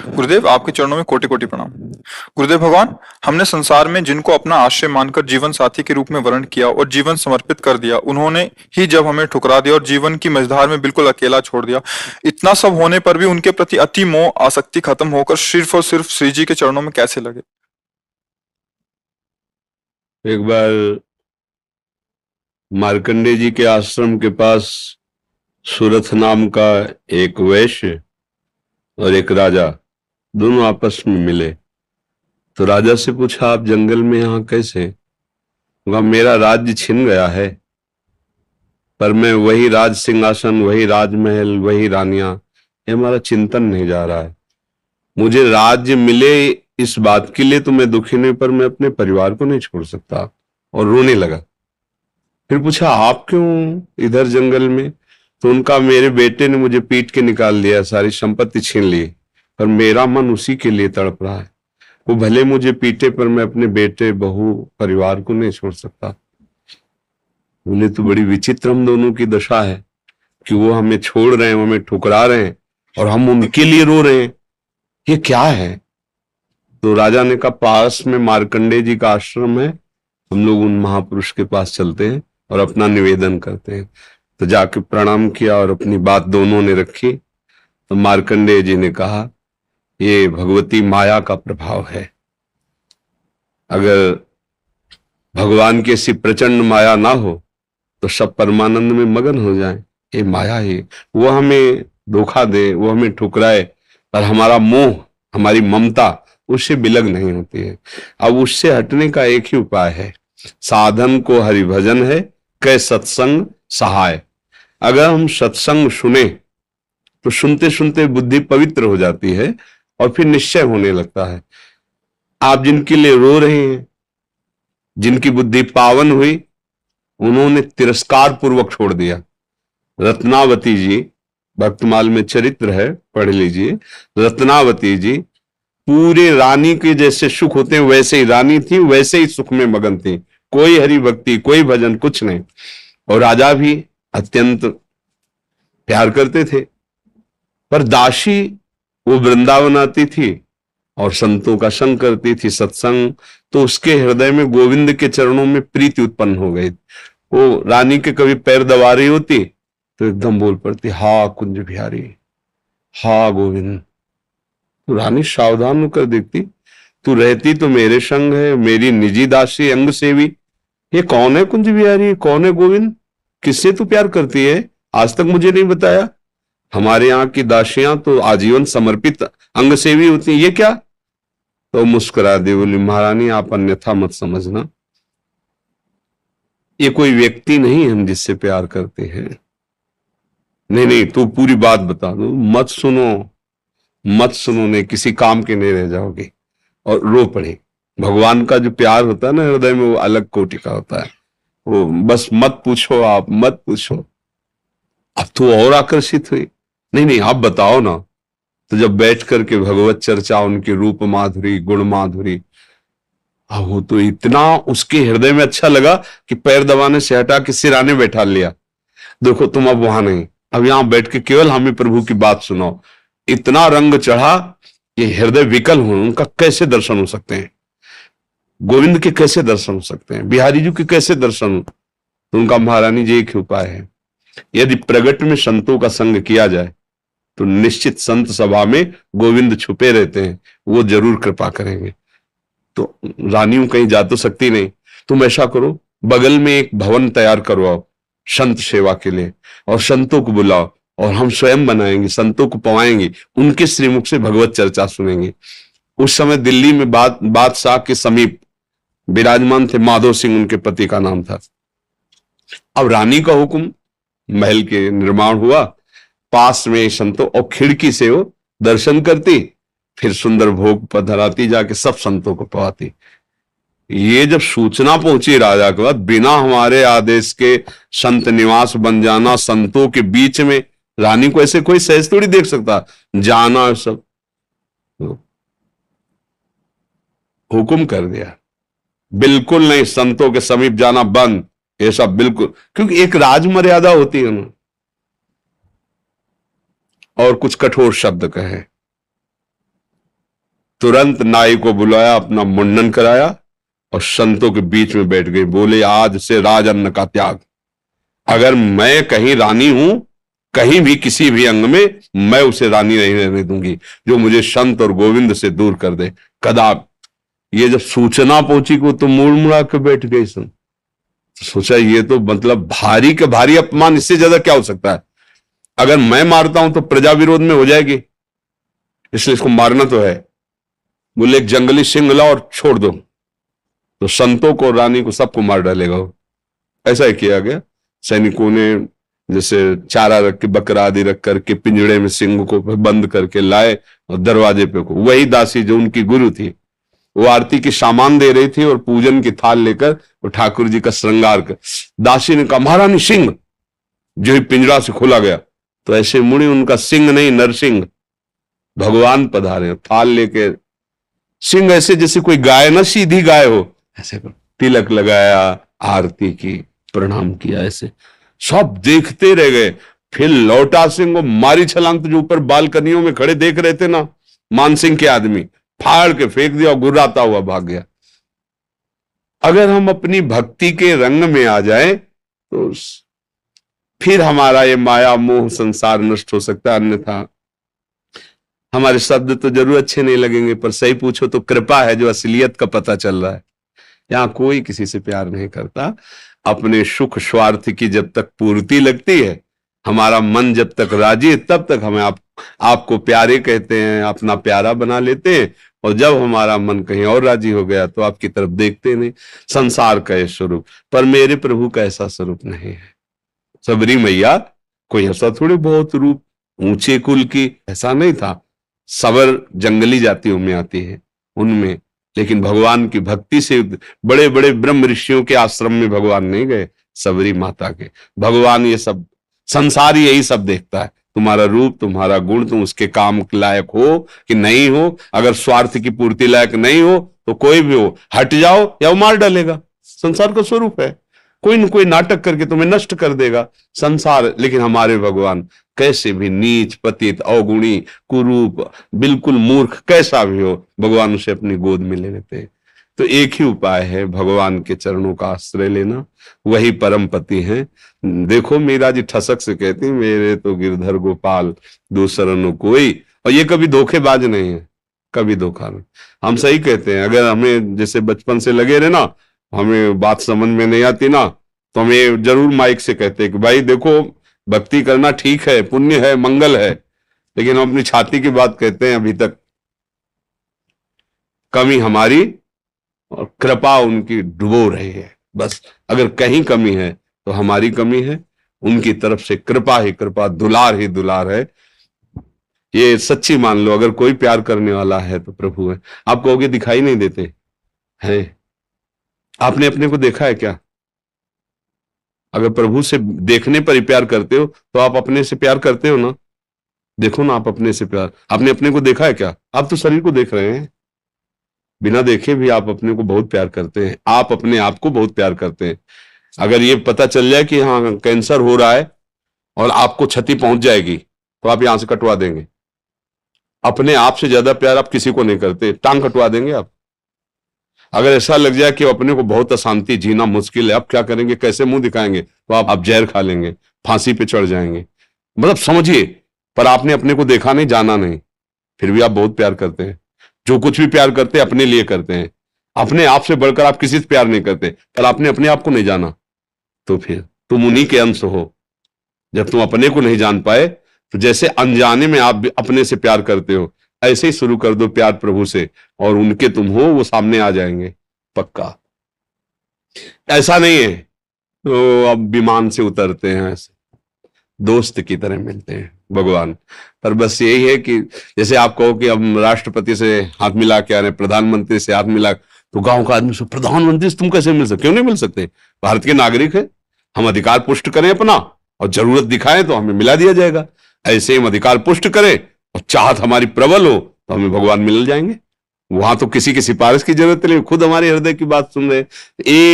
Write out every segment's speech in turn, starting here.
गुरुदेव, आपके चरणों में कोटि कोटि प्रणाम। गुरुदेव भगवान, हमने संसार में जिनको अपना आश्रय मानकर जीवन साथी के रूप में वर्ण किया और जीवन समर्पित कर दिया, उन्होंने ही जब हमें ठुकरा दिया और जीवन की मझधार में बिल्कुल अकेला छोड़ दिया, इतना सब होने पर भी उनके प्रति अति मोह आसक्ति खत्म होकर सिर्फ और सिर्फ श्री जी के चरणों में कैसे लगे? एक बार मार्कंडेय जी के आश्रम के पास सुरथ नाम का एक वैश्य और एक राजा दोनों आपस में मिले। तो राजा से पूछा, आप जंगल में यहां कैसे? वहां मेरा राज्य छिन गया है, पर मैं वही राज सिंहासन, वही राजमहल, वही रानियां, ये हमारा चिंतन नहीं जा रहा है। मुझे राज्य मिले इस बात के लिए तो मैं दुखी नहीं, पर मैं अपने परिवार को नहीं छोड़ सकता। और रोने लगा। फिर पूछा, आप क्यों इधर जंगल में? तो उनका, मेरे बेटे ने मुझे पीट के निकाल दिया, सारी संपत्ति छीन ली, पर मेरा मन उसी के लिए तड़प रहा है। वो भले मुझे पीटे, पर मैं अपने बेटे, बहू, परिवार को नहीं छोड़ सकता। बोले, तो बड़ी विचित्र हम दोनों की दशा है कि वो हमें छोड़ रहे हैं, वो हमें ठुकरा रहे हैं और हम उनके लिए रो रहे हैं, ये क्या है? तो राजा ने कहा, पास में मार्कंडेय जी का आश्रम है, हम लोग उन महापुरुष के पास चलते हैं और अपना निवेदन करते हैं। तो जाके प्रणाम किया और अपनी बात दोनों ने रखी। तो मार्कंडेय जी ने कहा, ये भगवती माया का प्रभाव है। अगर भगवान की ऐसी प्रचंड माया ना हो तो सब परमानंद में मगन हो जाएं। ये माया ही, वो हमें धोखा दे, वो हमें ठुकराए, पर हमारा मोह, हमारी ममता उससे बिलग नहीं होती है। अब उससे हटने का एक ही उपाय है, साधन को हरिभजन है, कै सत्संग सहाय। अगर हम सत्संग सुने तो सुनते सुनते बुद्धि पवित्र हो जाती है और फिर निश्चय होने लगता है। आप जिनके लिए रो रहे हैं, जिनकी बुद्धि पावन हुई, उन्होंने तिरस्कार पूर्वक छोड़ दिया। रत्नावती जी, भक्तमाल में चरित्र है, पढ़ लीजिए। रत्नावती जी पूरे रानी के जैसे सुख होते हैं वैसे ही रानी थी, वैसे ही सुख में मगन थी, कोई हरि भक्ति, कोई भजन, कुछ नहीं। और राजा भी अत्यंत प्यार करते थे, पर दासी वो वृंदावन आती थी और संतों का संग करती थी, सत्संग, तो उसके हृदय में गोविंद के चरणों में प्रीति उत्पन्न हो गई। वो रानी के कभी पैर दबा रही होती तो एकदम बोल पड़ती, हा कुंज बिहारी, हा गोविंद। तो रानी सावधान होकर देखती, तू रहती तो मेरे संग है, मेरी निजी दासी, अंग सेवी, ये कौन है कुंज बिहारी, कौन है गोविंद, किससे तू प्यार करती है? आज तक मुझे नहीं बताया। हमारे यहाँ की दासियां तो आजीवन समर्पित अंग सेवी होती हैं, ये क्या? तो मुस्कुरा दे, बोली, महारानी आप अन्यथा मत समझना, ये कोई व्यक्ति नहीं हम जिससे प्यार करते हैं। नहीं नहीं, तू पूरी बात बता दो, मत सुनो, मत सुनो, नहीं किसी काम के नहीं रह जाओगे। और रो पड़े। भगवान का जो प्यार होता है ना हृदय में, वो अलग कोटि का होता है। वो बस मत पूछो, आप मत पूछो। अब तो और आकर्षित हुई, नहीं नहीं आप बताओ ना। तो जब बैठ करके भगवत चर्चा, उनकी रूप माधुरी, गुण माधुरी, वो तो इतना उसके हृदय में अच्छा लगा कि पैर दबाने से हटा के सिराने बैठा लिया। देखो तुम अब वहां नहीं, अब यहां बैठ के केवल हमें प्रभु की बात सुनाओ। इतना रंग चढ़ा कि हृदय विकल हो, उनका कैसे दर्शन हो सकते हैं? गोविंद के कैसे दर्शन हो सकते हैं? बिहारी जी के कैसे दर्शन? तो उनका, महारानी जी एक ही उपाय है, यदि प्रगट में संतों का संग किया जाए तो निश्चित संत सभा में गोविंद छुपे रहते हैं, वो जरूर कृपा करेंगे। तो रानियों कहीं जा तो सकती नहीं, तुम ऐसा करो, बगल में एक भवन तैयार करवाओ संत सेवा के लिए, और संतों को बुलाओ, और हम स्वयं बनाएंगे, संतों को पवाएंगे, उनके श्रीमुख से भगवत चर्चा सुनेंगे। उस समय दिल्ली में बादशाह के समीप विराजमान थे माधो सिंह, उनके पति का नाम था। अब रानी का हुक्म, महल के निर्माण हुआ, पास में संतों, और खिड़की से वो दर्शन करती, फिर सुंदर भोग पधराती, जाके सब संतों को पवाती। ये जब सूचना पहुंची राजा के बाद, बिना हमारे आदेश के संत निवास बन जाना, संतों के बीच में, रानी को ऐसे कोई सहज थोड़ी देख सकता, जाना सब हुक्म कर दिया, बिल्कुल नहीं, संतों के समीप जाना बंद, ये सब बिल्कुल, क्योंकि एक राज मर्यादा होती है ना। और कुछ कठोर शब्द कहे, तुरंत नाई को बुलाया, अपना मुंडन कराया और संतों के बीच में बैठ गई। बोले, आज से राज अन्न का त्याग। अगर मैं कहीं रानी हूं, कहीं भी किसी भी अंग में, मैं उसे रानी नहीं रहने दूंगी जो मुझे संत और गोविंद से दूर कर दे। कदाप ये जब सूचना पहुंची को तो मुड़ मुड़ा के बैठ गई। सुन, तो सोचा ये तो मतलब भारी का भारी अपमान, इससे ज्यादा क्या हो सकता है। अगर मैं मारता हूं तो प्रजा विरोध में हो जाएगी, इसलिए इसको मारना तो है। बोले, एक जंगली सिंह लाओ और छोड़ दो, तो संतों को, रानी को, सबको मार डालेगा। ऐसा ही किया गया। सैनिकों ने जैसे चारा रख के, बकरा आदि रख करके पिंजड़े में सिंह को बंद करके लाए और दरवाजे पे को, वही दासी जो उनकी गुरु थी, वो आरती की सामान दे रही थी और पूजन की थाल लेकर वो ठाकुर जी का श्रृंगार कर। दासी ने कहा, महारानी सिंह। जो ही पिंजरा से खोला गया तो ऐसे मुड़ी, उनका सिंह नहीं नरसिंह, भगवान पधारे थाल लेके। सिंह ऐसे जैसे कोई गाय ना, सीधी गाय हो, ऐसे तिलक लगाया, आरती की, प्रणाम किया। ऐसे सब देखते रह गए। फिर लौटा सिंह को मारी छलांग, तो जो ऊपर बालकनियों में खड़े देख रहे थे ना मानसिंह के आदमी, फाड़ के फेंक दिया और गुर्राता हुआ भाग गया। अगर हम अपनी भक्ति के रंग में आ जाएं तो फिर हमारा ये माया मोह संसार नष्ट हो सकता है। अन्यथा हमारे शब्द तो जरूर अच्छे नहीं लगेंगे, पर सही पूछो तो कृपा है जो असलियत का पता चल रहा है। यहां कोई किसी से प्यार नहीं करता। अपने सुख स्वार्थ की जब तक पूर्ति लगती है, हमारा मन जब तक राजी है, तब तक हमें आपको प्यारे कहते हैं, अपना प्यारा बना लेते हैं। और जब हमारा मन कहीं और राजी हो गया तो आपकी तरफ देखते नहीं। संसार का ये स्वरूप, पर मेरे प्रभु का ऐसा स्वरूप नहीं है। सबरी मैया कोई ऐसा थोड़ी बहुत रूप ऊंचे कुल की, ऐसा नहीं था। सबर जंगली जातियों में आती है उनमें, लेकिन भगवान की भक्ति से बड़े बड़े ब्रह्म ऋषियों के आश्रम में भगवान नहीं गए, सबरी माता के। भगवान ये सब संसार यही सब देखता है, तुम्हारा रूप, तुम्हारा गुण, तुम उसके काम लायक हो कि नहीं हो। अगर स्वार्थ की पूर्ति लायक नहीं हो तो कोई भी हो, हट जाओ या वो मार डालेगा। संसार का स्वरूप है, कोई न कोई नाटक करके तुम्हें नष्ट कर देगा संसार। लेकिन हमारे भगवान कैसे भी नीच, पतित, अवगुणी, कुरूप, बिल्कुल मूर्ख कैसा भी हो, भगवान उसे अपनी गोद में ले लेते हैं। तो एक ही उपाय है, भगवान के चरणों का आश्रय लेना, वही परम पति है। देखो मीरा जी ठसक से कहती, मेरे तो गिरधर गोपाल दूसरा न कोई। और ये कभी धोखेबाज नहीं है, कभी धोखा नहीं। हम सही कहते हैं। अगर हमें जैसे बचपन से लगे रहे ना, हमें बात समझ में नहीं आती ना, तो हमें जरूर माइक से कहते हैं कि भाई देखो, भक्ति करना ठीक है, पुण्य है, मंगल है, लेकिन हम अपनी छाती की बात कहते हैं। अभी तक कमी हमारी और कृपा उनकी डुबो रही है। बस अगर कहीं कमी है तो हमारी कमी है, उनकी तरफ से कृपा ही कृपा, दुलार ही दुलार है। ये सच्ची मान लो। अगर कोई प्यार करने वाला है तो प्रभु है। आप कहोगे दिखाई नहीं देते हैं, आपने अपने को देखा है क्या? अगर प्रभु से देखने पर ही प्यार करते हो तो आप अपने से प्यार करते हो ना। देखो ना, आप अपने से प्यार, आपने अपने को देखा है क्या? आप तो शरीर को देख रहे हैं, बिना देखे भी आप अपने को बहुत प्यार करते हैं। आप अपने आप को बहुत प्यार करते हैं। अगर ये पता चल जाए कि हाँ कैंसर हो रहा है और आपको क्षति पहुंच जाएगी तो आप यहां से कटवा देंगे। अपने आप से ज्यादा प्यार आप किसी को नहीं करते, टांग कटवा देंगे आप। अगर ऐसा लग जाए कि अपने को बहुत अशांति, जीना मुश्किल है, आप क्या करेंगे, कैसे मुंह दिखाएंगे? तो आप जहर खा लेंगे, फांसी पे चढ़ जाएंगे। मतलब समझिए, पर आपने अपने को देखा नहीं, जाना नहीं, फिर भी आप बहुत प्यार करते हैं। जो कुछ भी प्यार करते हैं अपने लिए करते हैं। अपने आप से बढ़कर आप किसी से प्यार नहीं करते। कल आपने अपने आप को नहीं जाना तो फिर तुम उन्हीं के अंश हो। जब तुम अपने को नहीं जान पाए तो जैसे अनजाने में आप भी अपने से प्यार करते हो, ऐसे ही शुरू कर दो प्यार प्रभु से, और उनके तुम हो वो सामने आ जाएंगे पक्का। ऐसा नहीं है तो अब विमान से उतरते हैं, ऐसे दोस्त की तरह मिलते हैं भगवान। पर बस यही है कि जैसे आप कहो कि हम राष्ट्रपति से हाथ मिला के आ रहे, प्रधानमंत्री से हाथ मिला, तो गांव का आदमी से प्रधानमंत्री से तुम कैसे मिल सकते? क्यों नहीं मिल सकते? भारत के नागरिक है, हम अधिकार पुष्ट करें अपना और जरूरत दिखाएं तो हमें मिला दिया जाएगा। ऐसे हम अधिकार पुष्ट करें और चाहत हमारी प्रबल हो तो हमें भगवान मिल जाएंगे। वहां तो किसी की सिफारिश की जरूरत नहीं, खुद हमारे हृदय की बात सुन रहे।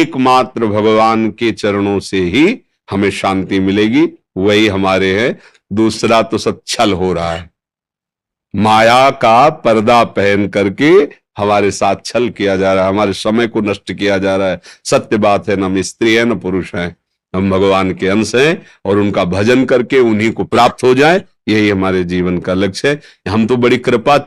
एकमात्र भगवान के चरणों से ही हमें शांति मिलेगी, वही हमारे हैं। दूसरा तो सब छल हो रहा है। माया का पर्दा पहन करके हमारे साथ छल किया जा रहा है, हमारे समय को नष्ट किया जा रहा है। सत्य बात है, न हम स्त्री है न पुरुष है, हम भगवान के अंश हैं और उनका भजन करके उन्हीं को प्राप्त हो जाए, यही हमारे जीवन का लक्ष्य है। हम तो बड़ी कृपा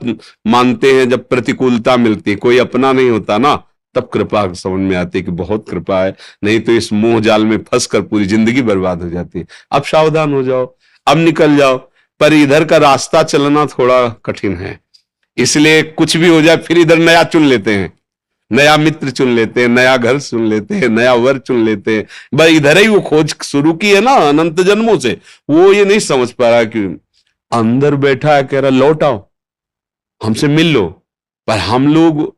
मानते हैं, जब प्रतिकूलता मिलती है, कोई अपना नहीं होता ना, तब कृपा समझ में आती है कि बहुत कृपा है, नहीं तो इस मोह जाल में फंस कर पूरी जिंदगी बर्बाद हो जाती है। अब सावधान हो जाओ, अब निकल जाओ, पर इधर का रास्ता चलना थोड़ा कठिन है, इसलिए कुछ भी हो जाए फिर इधर नया चुन लेते हैं, नया मित्र चुन लेते हैं, नया घर चुन लेते हैं, नया वर चुन लेते हैं। भाई इधर ही वो खोज शुरू की है ना अनंत जन्मों से, वो ये नहीं समझ पा रहा कि अंदर बैठा है, कह रहा लौट आओ, हमसे मिल लो, पर हम लोग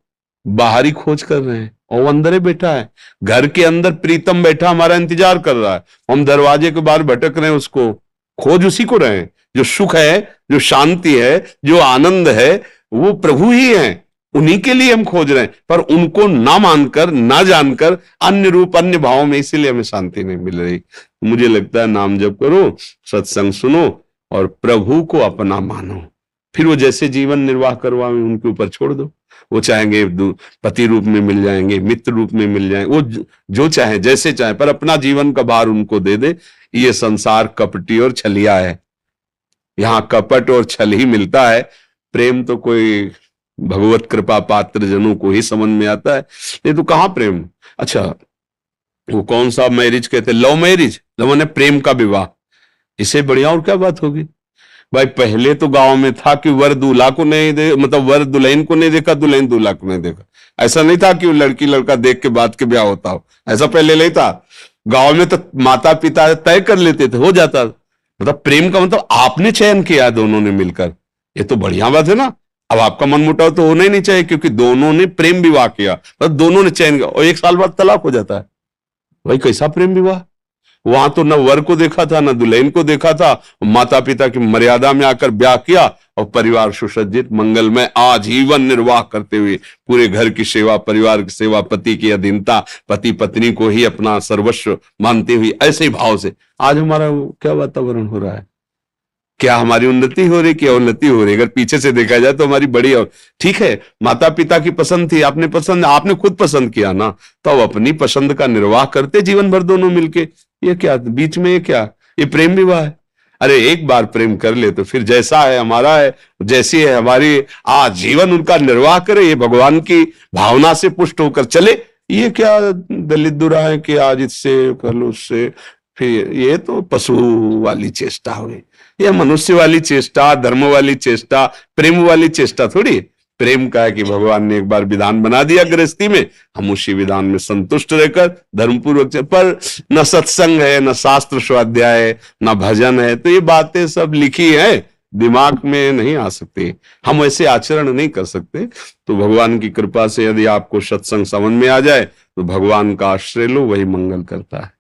बाहरी खोज कर रहे हैं और वो अंदर ही बैठा है। घर के अंदर प्रीतम बैठा हमारा इंतजार कर रहा है, हम दरवाजे के बाहर भटक रहे हैं, उसको खोज उसी को रहे हैं। जो सुख है, जो शांति है, जो आनंद है, वो प्रभु ही है, उन्हीं के लिए हम खोज रहे हैं, पर उनको ना मानकर, ना जानकर, अन्य रूप अन्य भावों में, इसीलिए हमें शांति नहीं मिल रही। मुझे लगता है नाम जप करो, सत्संग सुनो और प्रभु को अपना मानो, फिर वो जैसे जीवन निर्वाह करवाएं उनके ऊपर छोड़ दो। वो चाहेंगे पति रूप में मिल जाएंगे, मित्र रूप में मिल जाएंगे, वो जो चाहे जैसे चाहे, पर अपना जीवन का भार उनको दे दे। ये संसार कपटी और छलिया है, यहाँ कपट और छल ही मिलता है। प्रेम तो कोई भगवत कृपा पात्र जनों को ही समझ में आता है, नहीं तो कहाँ प्रेम। अच्छा, वो कौन सा मैरिज कहते, लव मैरिज, लव ने प्रेम का विवाह, इससे बढ़िया और क्या बात होगी। भाई पहले तो गांव में था कि वर दूल्हा को नहीं दे, मतलब वर दुल्हन को नहीं देखा, दुल्हन दूल्हा को नहीं देखा। ऐसा नहीं था कि वो लड़की लड़का देख के बाद के ब्याह होता हो, ऐसा पहले नहीं था। गांव में तो माता पिता तय कर लेते थे, हो जाता। मतलब प्रेम का मतलब आपने चयन किया दोनों ने मिलकर, ये तो बढ़िया बात है ना। अब आपका मन मुटाव तो होना ही नहीं चाहिए, क्योंकि दोनों ने प्रेम विवाह किया, मतलब दोनों ने चयन किया, और 1 साल बाद तलाक हो जाता है। भाई कैसा प्रेम विवाह, वहां तो न वर को देखा था न दुल्हन को देखा था, माता पिता की मर्यादा में आकर ब्याह किया और परिवार सुसज्जित मंगलमय आजीवन निर्वाह करते हुए, पूरे घर की सेवा, परिवार की सेवा, पति की अधीनता, पति पत्नी को ही अपना सर्वस्व मानते हुए, ऐसे ही भाव से आज हमारा क्या वातावरण हो रहा है। क्या हमारी उन्नति हो रही, क्या उन्नति हो रही। अगर पीछे से देखा जाए तो हमारी बड़ी, और ठीक है माता पिता की पसंद थी, आपने पसंद, आपने खुद पसंद किया ना, तो अब अपनी पसंद का निर्वाह करते जीवन भर दोनों मिलके। ये क्या बीच में, ये क्या, ये प्रेम विवाह है। अरे एक बार प्रेम कर ले तो फिर जैसा है हमारा है, जैसी है हमारी, आजीवन उनका निर्वाह करे, ये भगवान की भावना से पुष्ट होकर चले। ये क्या दलित दुरा है कि आज इससे कर लो उससे, फिर ये तो पशु वाली चेष्टा हुई, यह मनुष्य वाली चेष्टा, धर्म वाली चेष्टा, प्रेम वाली चेष्टा थोड़ी। प्रेम का है कि भगवान ने एक बार विधान बना दिया गृहस्थी में, हम उसी विधान में संतुष्ट रहकर धर्मपूर्वक, पर न सत्संग है, न शास्त्र स्वाध्याय है, न भजन है, तो ये बातें सब लिखी है, दिमाग में नहीं आ सकती, हम ऐसे आचरण नहीं कर सकते। तो भगवान की कृपा से यदि आपको सत्संग समझ में आ जाए तो भगवान का आश्रय लो, वही मंगल करता है।